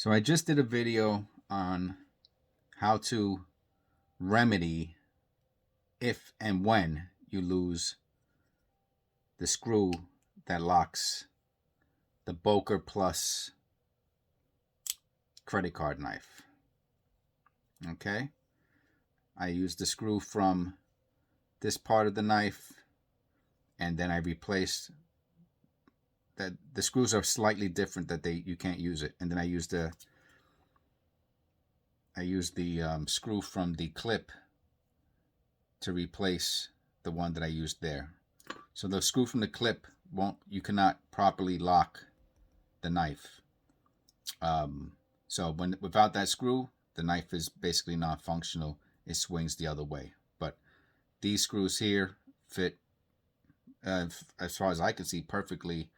So I just did a video on how to remedy if and when you lose the screw that locks the Boker Plus credit card knife. Okay, I used the screw from this part of the knife, and then I replaced that. The screws are slightly different, that you can't use it, and then I used the screw from the clip to replace the one that I used there. So the screw from the clip you cannot properly lock the knife. So without that screw, the knife is basically not functional. It swings the other way. But these screws here fit, as far as I can see, perfectly.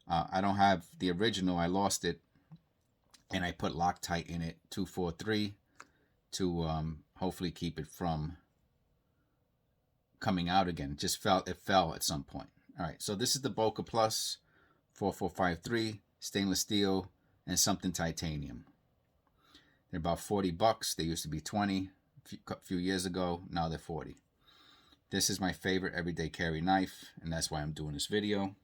I don't have the original. I lost it, and I put Loctite in it, 243, to hopefully keep it from coming out again. It fell at some point. All right, so this is the Boker Plus 4453 stainless steel and something titanium. They're about $40. They used to be 20 a few years ago. Now they're 40. This is my favorite everyday carry knife, and that's why I'm doing this video.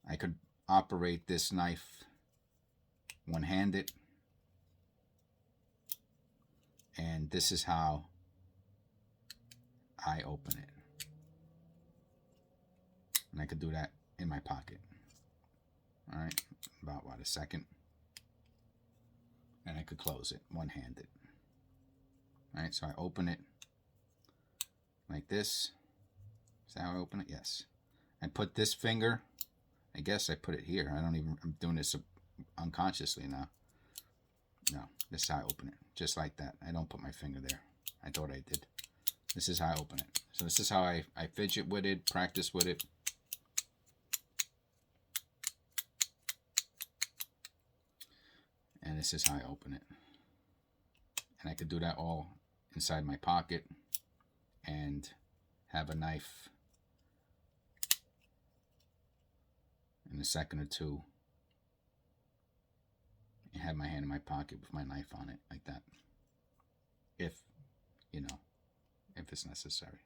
I could operate this knife one-handed, and this is how I open it. And I could do that in my pocket. All right, about a second. And I could close it one-handed. All right, so I open it like this. Is that how I open it? Yes. I put this finger, I guess I put it here. I'm doing this unconsciously now. No, this is how I open it. Just like that. I don't put my finger there. I thought I did. This is how I open it. So this is how I fidget with it, practice with it. And this is how I open it. And I could do that all inside my pocket and have a knife in a second or two, and have my hand in my pocket with my knife on it like that, if it's necessary.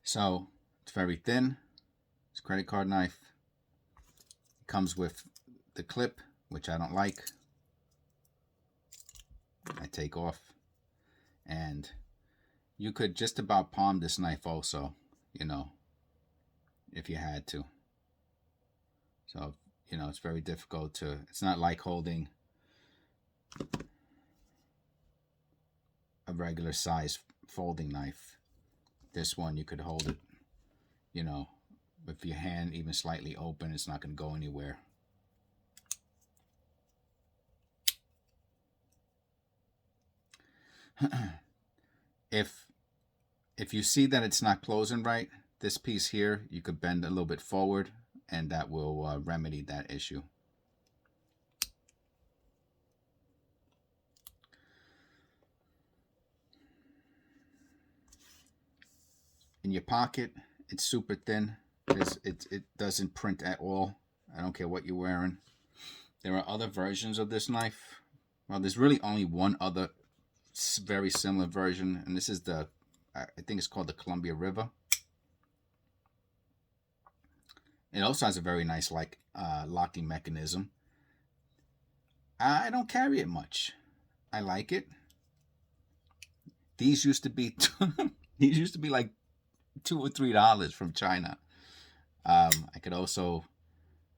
So it's very thin. It's a credit card knife. It comes with the clip, which I don't like. I take off, and you could just about palm this knife also, if you had to. So, it's very difficult it's not like holding a regular size folding knife. This one, you could hold it, with your hand even slightly open. It's not going to go anywhere. If you see that it's not closing right, this piece here, you could bend a little bit forward, and that will remedy that issue. In your pocket, it's super thin. It doesn't print at all. I don't care what you're wearing. There are other versions of this knife. Well, there's really only one other very similar version, and this is I think it's called the Columbia River. It also has a very nice locking mechanism. I don't carry it much. I like it. These used to be like $2 or $3 from China. I could also,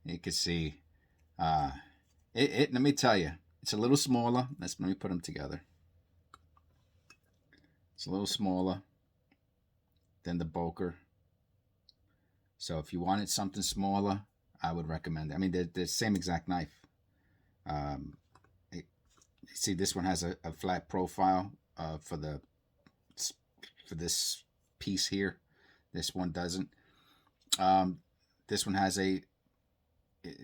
you could see, let me tell you, it's a little smaller. Let me put them together. It's a little smaller than the Boker. So if you wanted something smaller, I would recommend it. I mean, they're the same exact knife. See, this one has a flat profile for this piece here. This one doesn't. This one has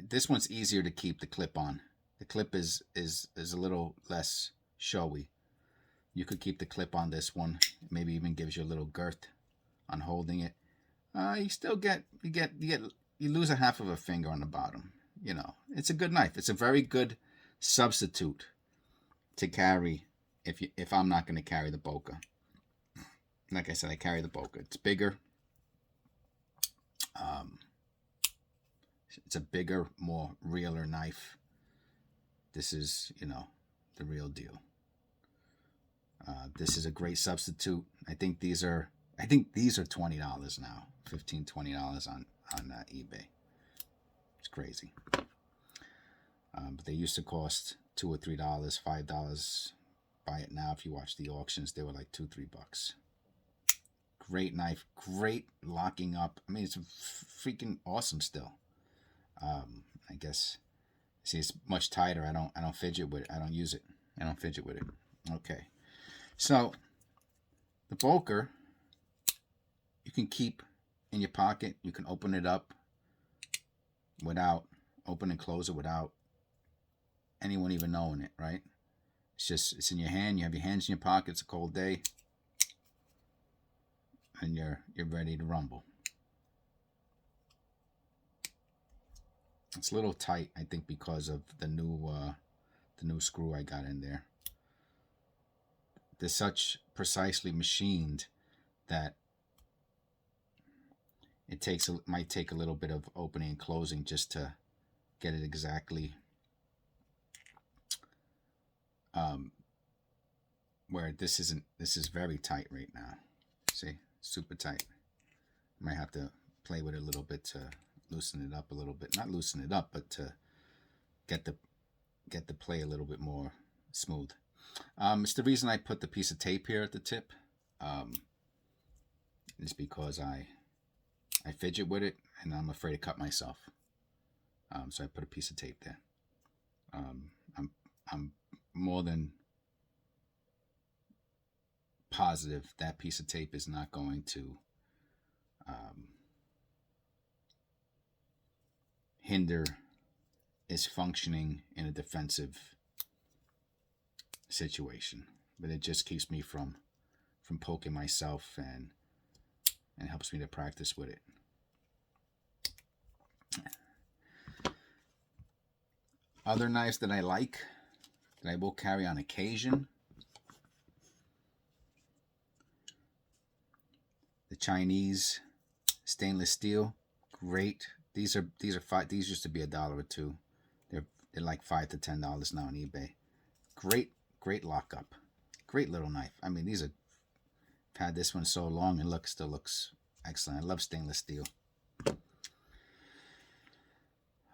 this one's easier to keep the clip on. The clip is a little less showy. You could keep the clip on this one. Maybe even gives you a little girth on holding it. You still you lose a half of a finger on the bottom. You know, it's a good knife. It's a very good substitute to carry if I'm not going to carry the Boker. Like I said, I carry the Boker. It's bigger. It's a bigger, more realer knife. This is, you know, the real deal. This is a great substitute. I think these are $20 now, $15, $20 on eBay. It's crazy. But they used to cost $2 or $3, $5. Buy it now. If you watch the auctions, they were like $2, $3. Great knife, great locking up. I mean, it's freaking awesome still. I guess, see, it's much tighter. I don't fidget with it. I don't use it. I don't fidget with it. Okay, so the Boker you can keep in your pocket. You can open it up without open and close it without anyone even knowing it, right? It's in your hand. You have your hands in your pocket. It's a cold day, and you're ready to rumble. It's a little tight, I think, because of the new screw I got in there. They're such precisely machined that it might take a little bit of opening and closing just to get it exactly where this is very tight right now. See, super tight. Might have to play with it a little bit to loosen it up a little bit. Not loosen it up, but to get the play a little bit more smooth. It's the reason I put the piece of tape here at the tip. It's because I fidget with it and I'm afraid to cut myself. So I put a piece of tape there. I'm more than positive that piece of tape is not going to hinder its functioning in a defensive situation, but it just keeps me from poking myself and helps me to practice with it. Other knives that I like, that I will carry on occasion, the Chinese stainless steel, great. These used to be $1 or $2. They're like $5 to $10 now on eBay. Great lockup, great little knife. I mean, I've had this one so long and still looks excellent. I love stainless steel.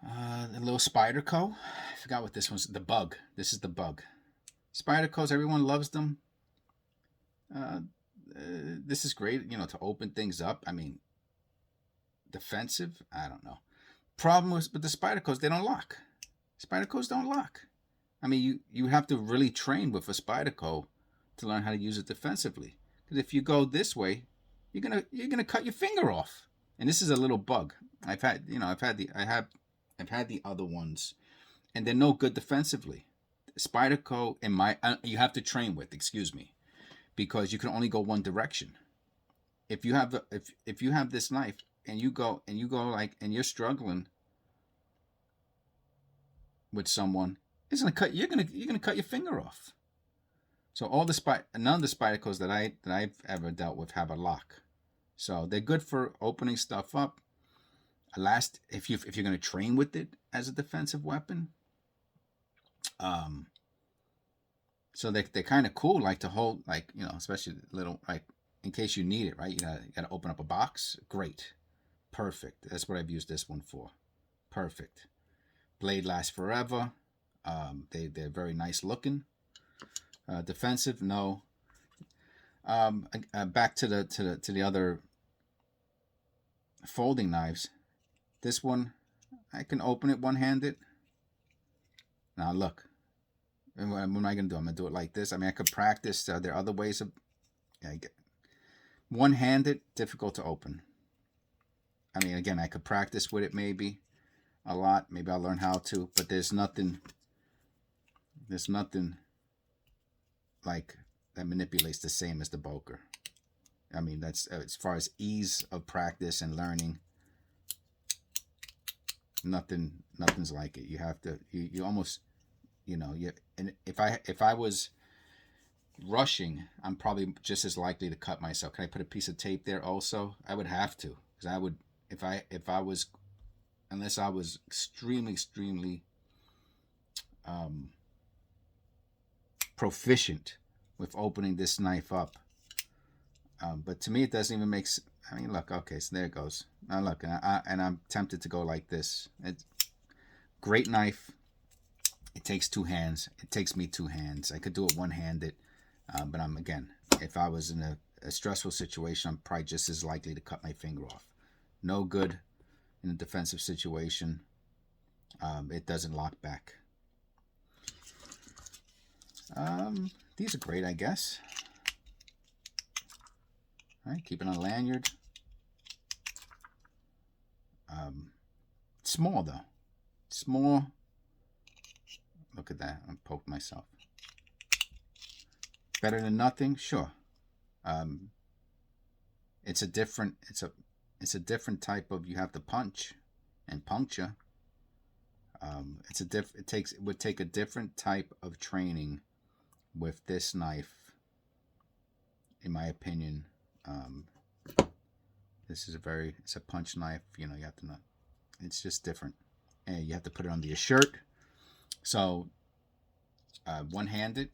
The little Spyderco. I forgot what this one's. The Bug. This is the Bug. Spydercos, everyone loves them. This is great, to open things up. I mean, defensive, I don't know. Problem with the Spydercos, they don't lock. Spydercos don't lock. I mean, you have to really train with a Spyderco to learn how to use it defensively. Because if you go this way, you're gonna cut your finger off. And this is a little bug. I've had the other ones, and they're no good defensively. Spyderco, you have to train with. Excuse me, because you can only go one direction. If you have this knife and you go and you're struggling with someone, it's gonna cut. You're gonna cut your finger off. So none of the Spydercos that I've ever dealt with have a lock. So they're good for opening stuff up. If you're going to train with it as a defensive weapon. So they're kind of cool, like to hold, especially little, like in case you need it, right? You gotta open up a box. Great, perfect. That's what I've used this one for. Perfect. Blade lasts forever. They're very nice looking. Defensive, no. Back to the other folding knives. This one, I can open it one-handed. Now look, what am I gonna do? I'm gonna do it like this. I mean, I could practice. There are other ways of. One-handed, difficult to open. I mean, again, I could practice with it maybe a lot. Maybe I'll learn how to. But there's nothing like that manipulates the same as the Boker. I mean, that's as far as ease of practice and learning. Nothing's like it. You have to. You almost. You. And if I was rushing, I'm probably just as likely to cut myself. Can I put a piece of tape there also? I would have to, because I would, if I was, unless I was extremely um, proficient with opening this knife up. But to me, it doesn't even make. I mean, look. Okay, so there it goes. Now look, and I'm tempted to go like this. It's great knife. It takes two hands. It takes me two hands. I could do it one-handed. But again, if I was in a stressful situation, I'm probably just as likely to cut my finger off. No good in a defensive situation. It doesn't lock back. These are great, I guess. All right, keep it on a lanyard. Small though. Small. Look at that. I poked myself. Better than nothing, sure. It's a different type of, you have to punch and puncture. It would take a different type of training with this knife, in my opinion. This is it's a punch knife. You have to know. It's just different, and you have to put it under your shirt. So, one-handed.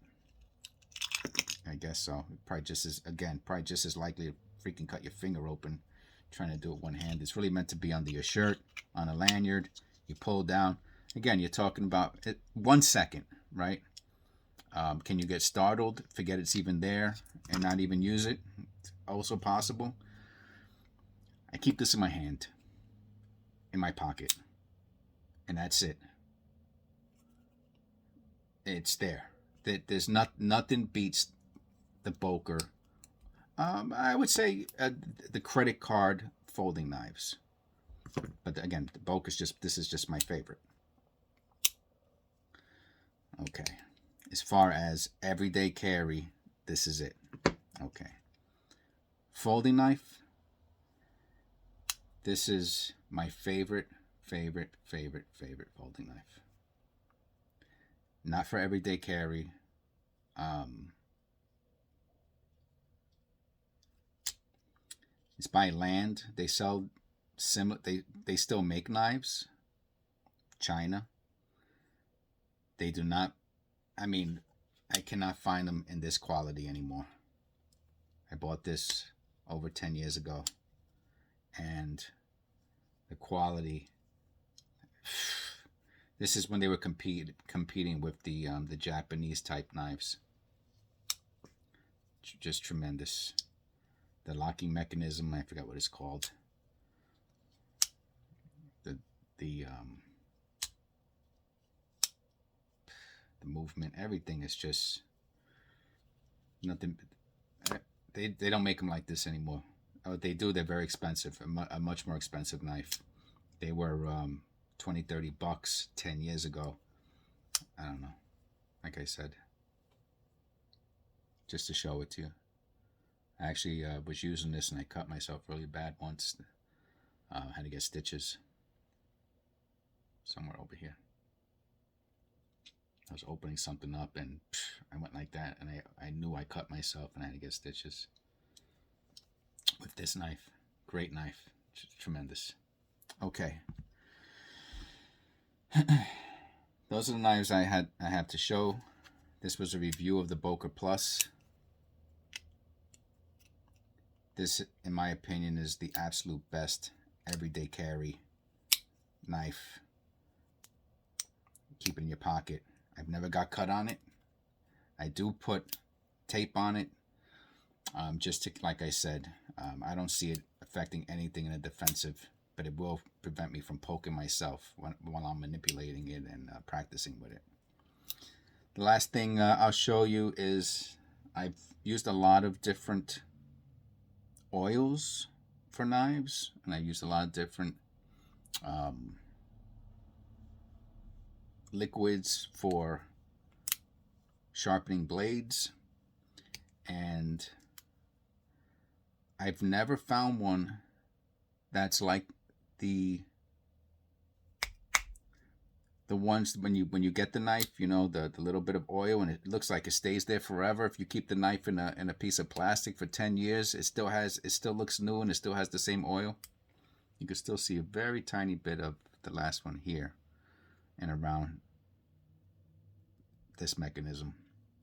I guess so. Probably just as likely to freaking cut your finger open trying to do it one hand. It's really meant to be under your shirt, on a lanyard. You pull down. Again, you're talking about 1 second, right? Can you get startled, forget it's even there, and not even use it? It's also possible. I keep this in my hand, in my pocket, and that's it. It's there. There's nothing beats the Boker. I would say the credit card folding knives. But again, the Boker's this is just my favorite. Okay. As far as everyday carry, this is it. Okay. Folding knife. This is my favorite folding knife. Not for everyday carry. It's by Land. They sell similar. They still make knives. China. They do not. I mean, I cannot find them in this quality anymore. I bought this over 10 years ago, and the quality. This is when they were competing with the Japanese type knives. Just tremendous. The locking mechanism, I forgot what it's called. The movement, everything is just nothing. They don't make them like this anymore. Oh, they do. They're very expensive. A much more expensive knife. They were $20-$30 10 years ago. I don't know. Like I said, just to show it to you. I actually was using this and I cut myself really bad once. Had to get stitches somewhere over here. I was opening something up and I went like that, and I knew I cut myself and I had to get stitches. With this knife. Great knife. Tremendous. Okay. Those are the knives I have to show. This was a review of the Boker Plus. This, in my opinion, is the absolute best everyday carry knife. Keep it in your pocket. I've never got cut on it. I do put tape on it, just to, like I said, I don't see it affecting anything in a defensive, but it will prevent me from poking myself while I'm manipulating it and practicing with it. The last thing I'll show you is I've used a lot of different oils for knives, and I used a lot of different liquids for sharpening blades, and I've never found one that's like the ones when you get the knife, you know, the little bit of oil, and it looks like it stays there forever. If you keep the knife in a piece of plastic for 10 years, it still looks new, and it still has the same oil. You can still see a very tiny bit of the last one here and around this mechanism.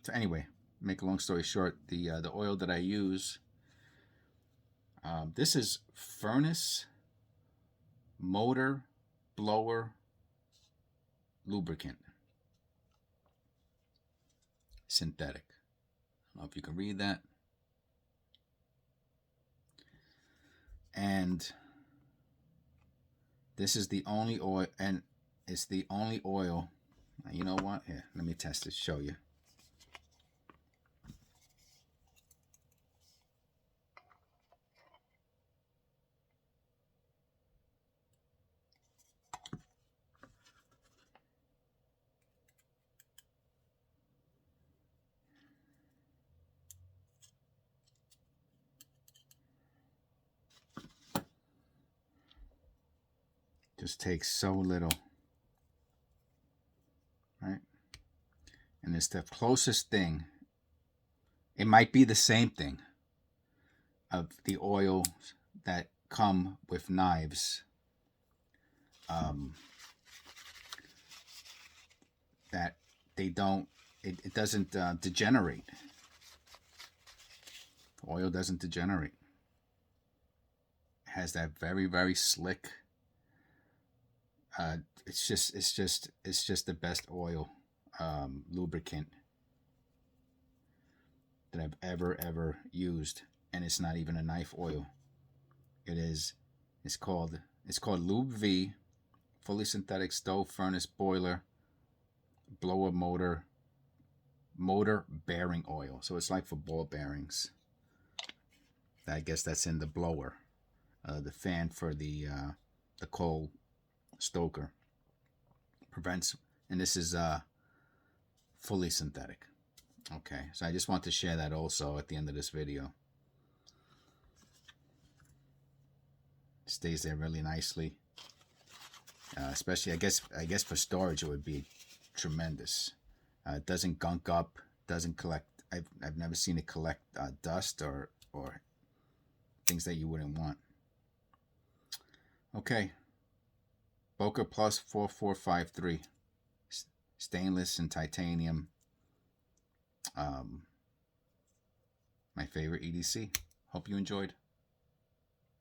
So anyway, make a long story short, the oil that I use, this is furnace motor blower lubricant, synthetic. I don't know if you can read that. And this is the only oil, and it's the only oil. You know what? Here, let me test it, show you. Just takes so little, right? And it's the closest thing. It might be the same thing of the oils that come with knives, that they don't, it doesn't degenerate. Oil doesn't degenerate. It has that very, very slick, it's just the best oil, lubricant that I've ever used. And it's not even a knife oil. It's called Lube V, fully synthetic stove, furnace, boiler, blower, motor bearing oil. So it's like for ball bearings. I guess that's in the blower, the fan for the coal stoker. Prevents, and this is fully synthetic. Okay, so I just want to share that also at the end of this video. It stays there really nicely. Especially, I guess for storage it would be tremendous. It doesn't gunk up, doesn't collect. I've never seen it collect dust or things that you wouldn't want. Okay. Boker Plus 4453. Stainless and titanium. My favorite EDC. Hope you enjoyed.